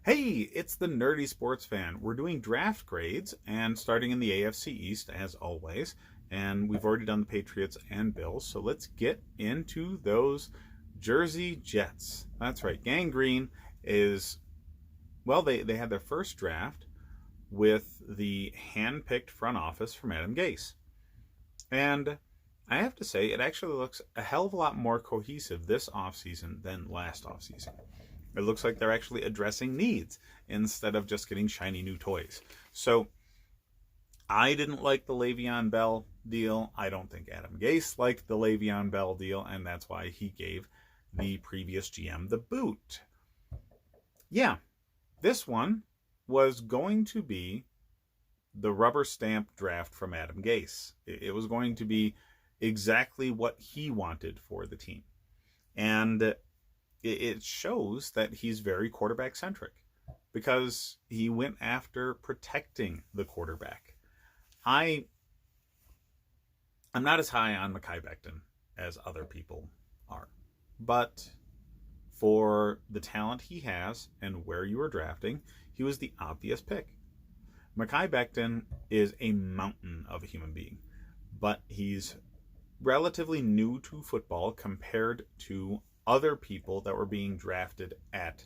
Hey, it's the Nerdy Sports Fan. We're doing draft grades and starting in the AFC East as always. And we've already done the Patriots and Bills. So let's get into those Jersey Jets. That's right. Gang Green is, well, they had their first draft with the hand-picked front office from Adam Gase. And I have to say, it actually looks a hell of a lot more cohesive this offseason than last offseason. It looks like they're actually addressing needs instead of just getting shiny new toys. So I didn't like the Le'Veon Bell deal. I don't think Adam Gase liked the Le'Veon Bell deal, and that's why he gave the previous GM the boot. Yeah, this one was going to be the rubber stamp draft from Adam Gase. It was going to be exactly what he wanted for the team. And it shows that he's very quarterback centric because he went after protecting the quarterback. I'm not as high on Mekhi Becton as other people are, but for the talent he has and where you were drafting, he was the obvious pick. Mekhi Becton is a mountain of a human being, but he's relatively new to football compared to other people that were being drafted at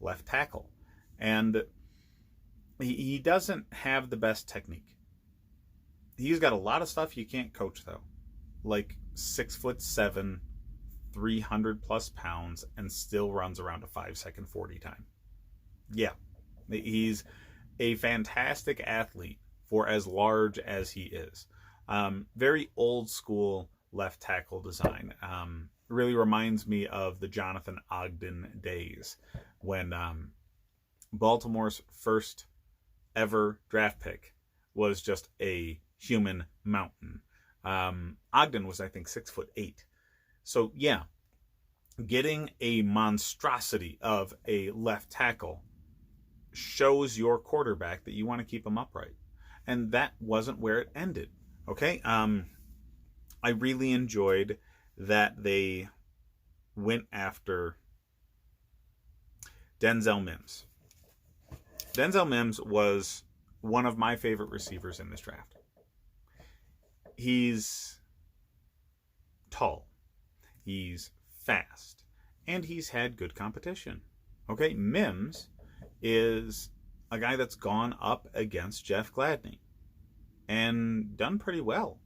left tackle. And he doesn't have the best technique. He's got a lot of stuff you can't coach, though. Like 6'7", 300 plus pounds, and still runs around a 5-second 40 time. Yeah, he's a fantastic athlete for as large as he is. Very old school left tackle design. Really reminds me of the Jonathan Ogden days when Baltimore's first ever draft pick was just a human mountain. Ogden was, I think, 6'8". So yeah, getting a monstrosity of a left tackle shows your quarterback that you want to keep him upright. And that wasn't where it ended. Okay. I really enjoyed that they went after Denzel Mims. Denzel Mims was one of my favorite receivers in this draft. He's tall, he's fast, and he's had good competition. Okay, Mims is a guy that's gone up against Jeff Gladney and done pretty well.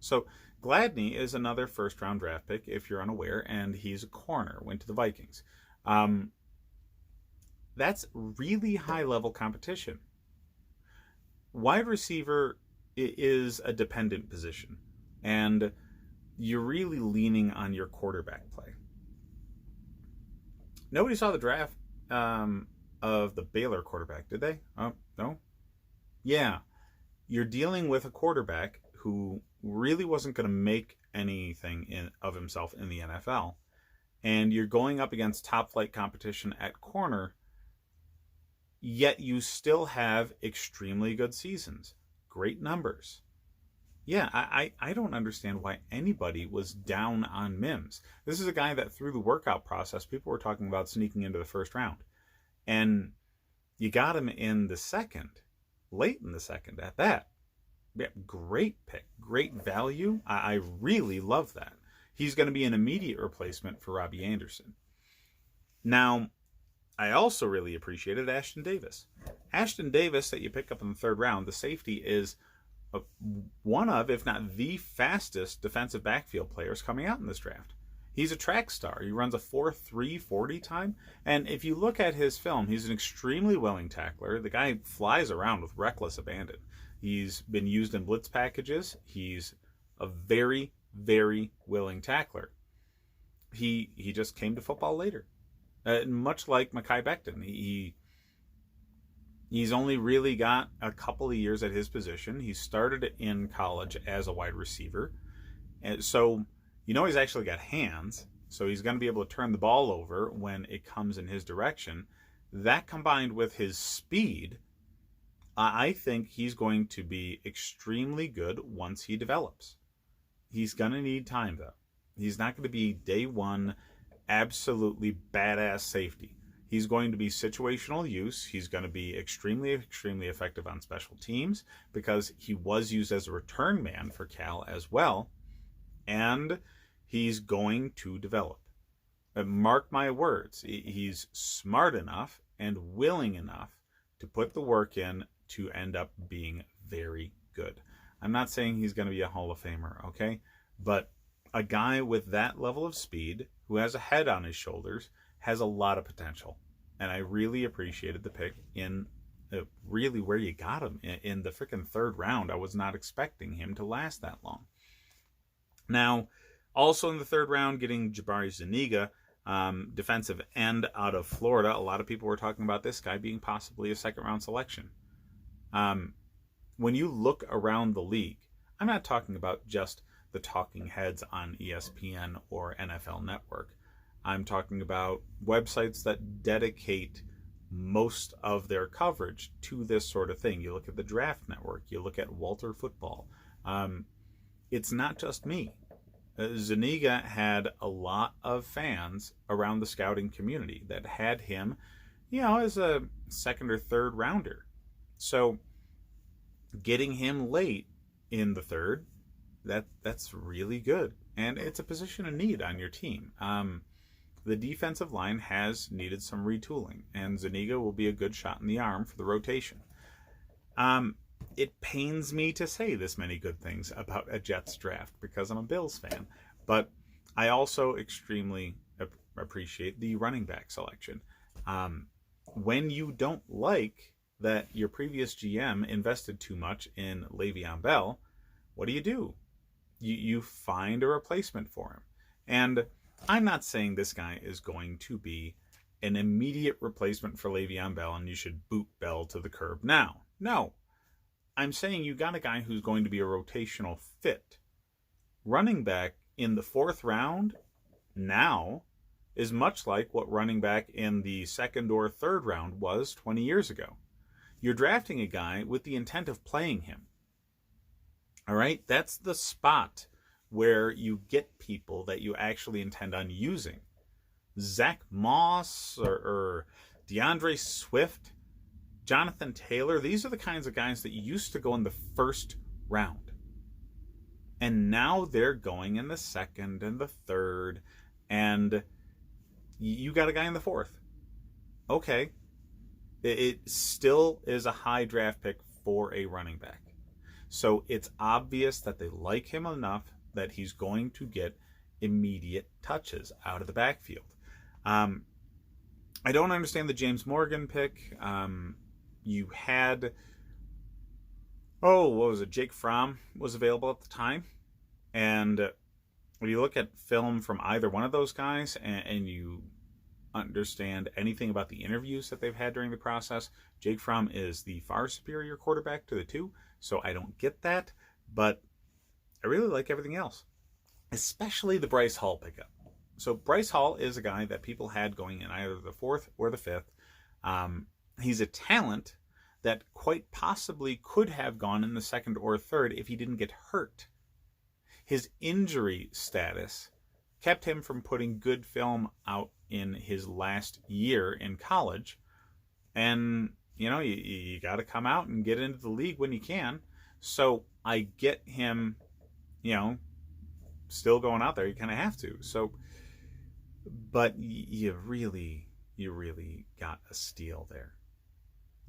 So Gladney is another first-round draft pick, if you're unaware, and he's a corner, went to the Vikings. That's really high-level competition. Wide receiver is a dependent position, and you're really leaning on your quarterback play. Nobody saw the draft of the Baylor quarterback, did they? Oh, no? Yeah. You're dealing with a quarterback who really wasn't going to make anything of himself in the NFL. And you're going up against top flight competition at corner, yet you still have extremely good seasons. Great numbers. Yeah, I don't understand why anybody was down on Mims. This is a guy that through the workout process, people were talking about sneaking into the first round. And you got him in the second, late in the second at that. Yeah, great pick, great value. I really love that. He's going to be an immediate replacement for Robbie Anderson. Now, I also really appreciated Ashton Davis. Ashton Davis that you pick up in the third round, the safety, is one of, if not the fastest defensive backfield players coming out in this draft. He's a track star. He runs a 4.3 40 time. And if you look at his film, he's an extremely willing tackler. The guy flies around with reckless abandon. He's been used in blitz packages. He's a very, very willing tackler. He just came to football later. Much like Mekhi Becton. He's only really got a couple of years at his position. He started in college as a wide receiver. And so, he's actually got hands. So he's going to be able to turn the ball over when it comes in his direction. That combined with his speed, I think he's going to be extremely good once he develops. He's going to need time, though. He's not going to be day one absolutely badass safety. He's going to be situational use. He's going to be extremely, extremely effective on special teams because he was used as a return man for Cal as well. And he's going to develop. Mark my words, he's smart enough and willing enough to put the work in to end up being very good. I'm not saying he's going to be a Hall of Famer, okay? But a guy with that level of speed, who has a head on his shoulders, has a lot of potential. And I really appreciated the pick in really where you got him in the freaking third round. I was not expecting him to last that long. Now, also in the third round, getting Jabari Zuniga, defensive end out of Florida. A lot of people were talking about this guy being possibly a second-round selection. When you look around the league, I'm not talking about just the talking heads on ESPN or NFL Network. I'm talking about websites that dedicate most of their coverage to this sort of thing. You look at the Draft Network. You look at Walter Football. It's not just me. Zuniga had a lot of fans around the scouting community that had him, as a second or third rounder. So getting him late in the third, that's really good. And it's a position of need on your team. The defensive line has needed some retooling, and Zuniga will be a good shot in the arm for the rotation. It pains me to say this many good things about a Jets draft because I'm a Bills fan, but I also extremely appreciate the running back selection. When you don't like that your previous GM invested too much in Le'Veon Bell, what do? You find a replacement for him. And I'm not saying this guy is going to be an immediate replacement for Le'Veon Bell and you should boot Bell to the curb now. No. I'm saying you got a guy who's going to be a rotational fit. Running back in the fourth round now is much like what running back in the second or third round was 20 years ago. You're drafting a guy with the intent of playing him. All right? That's the spot where you get people that you actually intend on using. Zach Moss or DeAndre Swift, Jonathan Taylor, these are the kinds of guys that used to go in the first round. And now they're going in the second and the third, and you got a guy in the fourth. Okay. It still is a high draft pick for a running back. So it's obvious that they like him enough that he's going to get immediate touches out of the backfield. I don't understand the James Morgan pick. You had, what was it? Jake Fromm was available at the time. And when you look at film from either one of those guys and you understand anything about the interviews that they've had during the process, Jake Fromm is the far superior quarterback to the two. So I don't get that. But I really like everything else, especially the Bryce Hall pickup. So Bryce Hall is a guy that people had going in either the fourth or the fifth. He's a talent that quite possibly could have gone in the second or third if he didn't get hurt. His injury status kept him from putting good film out in his last year in college. And, you got to come out and get into the league when you can. So I get him, still going out there. You kind of have to. So, but you really got a steal there.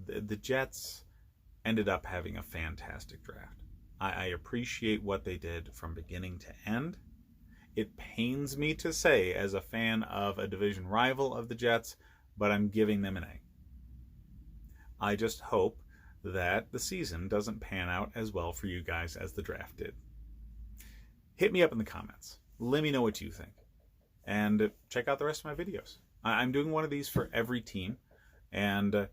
The Jets ended up having a fantastic draft. I appreciate what they did from beginning to end. It pains me to say, as a fan of a division rival of the Jets, but I'm giving them an A. I just hope that the season doesn't pan out as well for you guys as the draft did. Hit me up in the comments. Let me know what you think. And check out the rest of my videos. I'm doing one of these for every team. And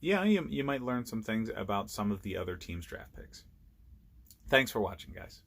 you might learn some things about some of the other teams' draft picks. Thanks for watching, guys.